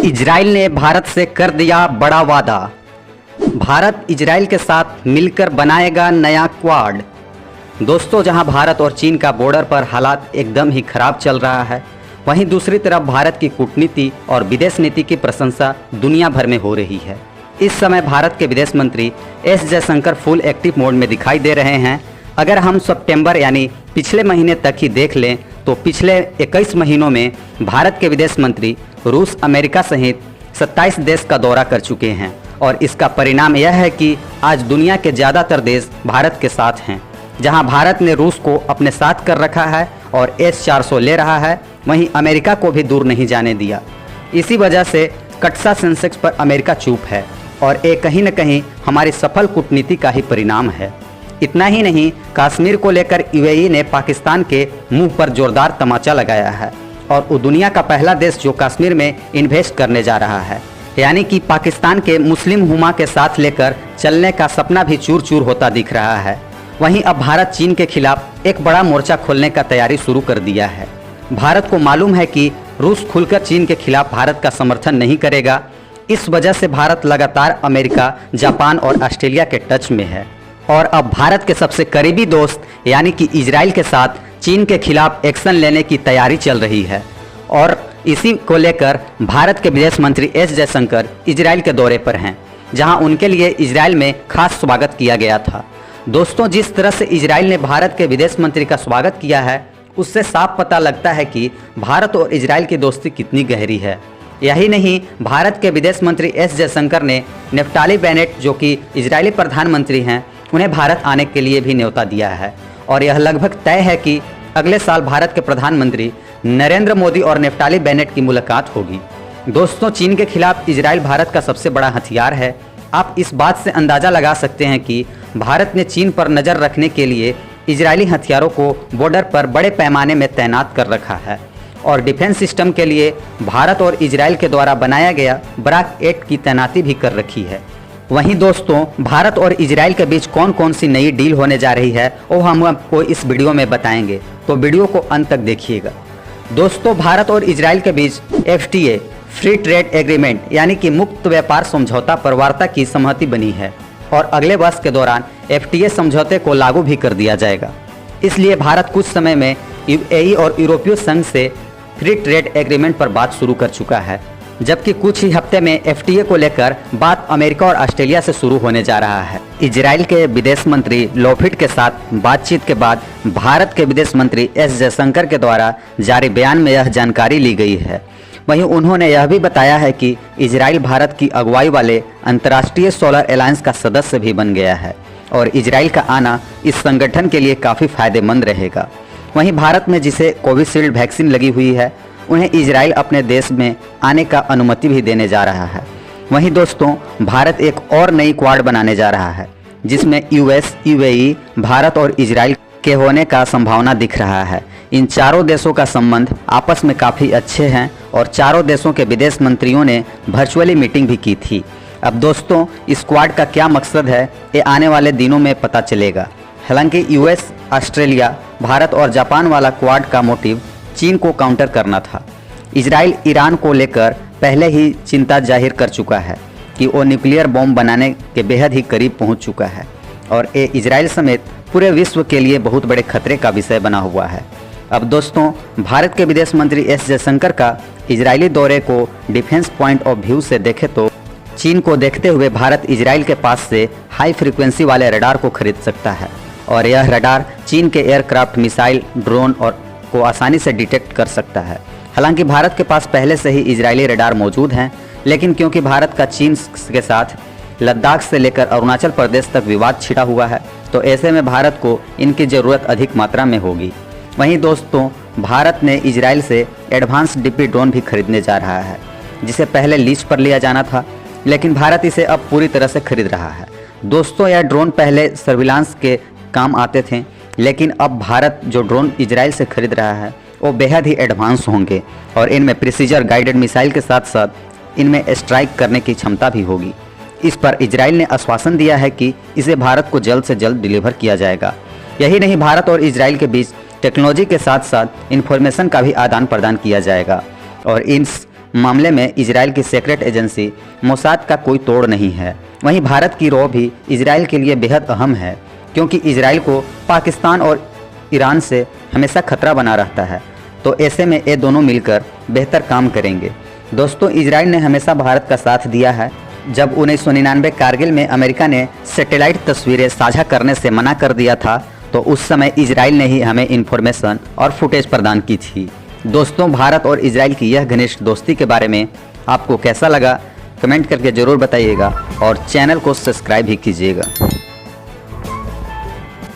Israel ने भारत से कर दिया बड़ा वादा। भारत इजराइल के साथ मिलकर बनाएगा नया क्वाड। दोस्तों, जहां भारत और चीन का बॉर्डर पर हालात एकदम ही खराब चल रहा है, वहीं दूसरी तरफ भारत की कूटनीति और विदेश नीति की प्रशंसा दुनिया भर में हो रही है। इस समय भारत के विदेश मंत्री S Jaishankar full active mode में दिखाई दे रहे हैं। अगर हम सितंबर यानी पिछले महीने तक ही देख लें तो पिछले 21 महीनों में भारत के विदेश मंत्री रूस, अमेरिका सहित 27 देश का दौरा कर चुके हैं और इसका परिणाम यह है कि आज दुनिया के ज़्यादातर देश भारत के साथ हैं। जहां भारत ने रूस को अपने साथ कर रखा है और S-400 ले रहा है, वहीं अमेरिका को भी दूर नहीं जाने दिया। इसी वजह से कटसा सेंसेक्स पर अमेरिका चुप है और ये कहीं न कहीं हमारी सफल कूटनीति का ही परिणाम है। इतना ही नहीं, कश्मीर को लेकर UAE ने पाकिस्तान के मुंह पर जोरदार तमाचा लगाया है और वो दुनिया का पहला देश जो कश्मीर में इन्वेस्ट करने जा रहा है। यानी कि पाकिस्तान के मुस्लिम हुमा के साथ लेकर चलने का सपना भी चूर चूर होता दिख रहा है। वहीं अब भारत चीन के खिलाफ एक बड़ा मोर्चा खोलने का तैयारी शुरू कर दिया है। भारत को मालूम है कि रूस खुलकर चीन के खिलाफ भारत का समर्थन नहीं करेगा। इस वजह से भारत लगातार अमेरिका, जापान और ऑस्ट्रेलिया के टच में है और अब भारत के सबसे करीबी दोस्त यानी कि इजराइल के साथ चीन के खिलाफ एक्शन लेने की तैयारी चल रही है। और इसी को लेकर भारत के विदेश मंत्री एस जयशंकर इजराइल के दौरे पर हैं, जहां उनके लिए इजराइल में खास स्वागत किया गया था। दोस्तों, जिस तरह से इजराइल ने भारत के विदेश मंत्री का स्वागत किया है, उससे साफ पता लगता है कि भारत और इजराइल की दोस्ती कितनी गहरी है। यही नहीं, भारत के विदेश मंत्री एस जयशंकर ने नेफ्ताली बेनेट, जो कि इजरायली प्रधानमंत्री हैं, उन्हें भारत आने के लिए भी न्योता दिया है और यह लगभग तय है कि अगले साल भारत के प्रधानमंत्री नरेंद्र मोदी और नेफ्ताली बेनेट की मुलाकात होगी। दोस्तों, चीन के खिलाफ इजराइल भारत का सबसे बड़ा हथियार है। आप इस बात से अंदाज़ा लगा सकते हैं कि भारत ने चीन पर नज़र रखने के लिए इजरायली हथियारों को बॉर्डर पर बड़े पैमाने में तैनात कर रखा है और डिफेंस सिस्टम के लिए भारत और इजराइल के द्वारा बनाया गया ब्राक 8 की तैनाती भी कर रखी है। वहीं दोस्तों, भारत और इजराइल के बीच कौन कौन सी नई डील होने जा रही है वो हम आपको इस वीडियो में बताएंगे, तो वीडियो को अंत तक देखिएगा। दोस्तों, भारत और इजराइल के बीच FTA फ्री ट्रेड एग्रीमेंट यानी कि मुक्त व्यापार समझौता पर वार्ता की सहमति बनी है और अगले वर्ष के दौरान FTA समझौते को लागू भी कर दिया जाएगा। इसलिए भारत कुछ समय में UAE और यूरोपीय संघ से फ्री ट्रेड एग्रीमेंट पर बात शुरू कर चुका है, जबकि कुछ ही हफ्ते में FTA को लेकर बात अमेरिका और ऑस्ट्रेलिया से शुरू होने जा रहा है। इजराइल के विदेश मंत्री लोफिट के साथ बातचीत के बाद भारत के विदेश मंत्री एस जयशंकर के द्वारा जारी बयान में यह जानकारी ली गई है। वहीं उन्होंने यह भी बताया है कि इजराइल भारत की अगुवाई वाले अंतर्राष्ट्रीय सोलर अलायंस का सदस्य भी बन गया है और इजराइल का आना इस संगठन के लिए काफ़ी फायदेमंद रहेगा। वहीं भारत में जिसे कोविशील्ड वैक्सीन लगी हुई है, उन्हें इजराइल अपने देश में आने का अनुमति भी देने जा रहा है। वहीं दोस्तों, भारत एक और नई क्वाड बनाने जा रहा है, जिसमें US, UAE, भारत और इजराइल के होने का संभावना दिख रहा है। इन चारों देशों का संबंध आपस में काफ़ी अच्छे हैं और चारों देशों के विदेश मंत्रियों ने वर्चुअली मीटिंग भी की थी। अब दोस्तों, इस क्वाड का क्या मकसद है, ये आने वाले दिनों में पता चलेगा। हालांकि US, ऑस्ट्रेलिया, भारत और जापान वाला क्वाड का मोटिव चीन को काउंटर करना था। इजराइल ईरान को लेकर पहले ही चिंता जाहिर कर चुका है कि वो न्यूक्लियर बॉम्ब बनाने के बेहद ही करीब पहुंच चुका है और ये इजराइल समेत पूरे विश्व के लिए बहुत बड़े खतरे का विषय बना हुआ है। अब दोस्तों, भारत के विदेश मंत्री एस जयशंकर का इजरायली दौरे को डिफेंस पॉइंट ऑफ व्यू से देखें तो चीन को देखते हुए भारत इजराइल के पास से हाई फ्रीक्वेंसी वाले रडार को खरीद सकता है और यह रडार चीन के एयरक्राफ्ट, मिसाइल, ड्रोन और को आसानी से डिटेक्ट कर सकता है। हालांकि भारत के पास पहले से ही इजरायली रडार मौजूद हैं, लेकिन क्योंकि भारत का चीन के साथ लद्दाख से लेकर अरुणाचल प्रदेश तक विवाद छिड़ा हुआ है, तो ऐसे में भारत को इनकी ज़रूरत अधिक मात्रा में होगी। वहीं दोस्तों, भारत ने इजराइल से एडवांस DP ड्रोन भी खरीदने जा रहा है, जिसे पहले लीज पर लिया जाना था, लेकिन भारत इसे अब पूरी तरह से खरीद रहा है। दोस्तों, यह ड्रोन पहले सर्विलांस के काम आते थे, लेकिन अब भारत जो ड्रोन इजराइल से खरीद रहा है वो बेहद ही एडवांस होंगे और इनमें प्रिसीजन गाइडेड मिसाइल के साथ साथ इनमें स्ट्राइक करने की क्षमता भी होगी। इस पर इजराइल ने आश्वासन दिया है कि इसे भारत को जल्द से जल्द डिलीवर किया जाएगा। यही नहीं, भारत और इजराइल के बीच टेक्नोलॉजी के साथ साथ इंफॉर्मेशन का भी आदान प्रदान किया जाएगा और इन मामले में इजराइल की सीक्रेट एजेंसी मोसाद का कोई तोड़ नहीं है। वहीं भारत की रॉ भी इजराइल के लिए बेहद अहम है, क्योंकि इजराइल को पाकिस्तान और ईरान से हमेशा खतरा बना रहता है। तो ऐसे में ये दोनों मिलकर बेहतर काम करेंगे। दोस्तों, इजराइल ने हमेशा भारत का साथ दिया है। जब 1999 कारगिल में अमेरिका ने सैटेलाइट तस्वीरें साझा करने से मना कर दिया था, तो उस समय इजराइल ने ही हमें इन्फॉर्मेशन और फुटेज प्रदान की थी। दोस्तों, भारत और इजराइल की यह घनिष्ठ दोस्ती के बारे में आपको कैसा लगा, कमेंट करके ज़रूर बताइएगा और चैनल को सब्सक्राइब भी कीजिएगा।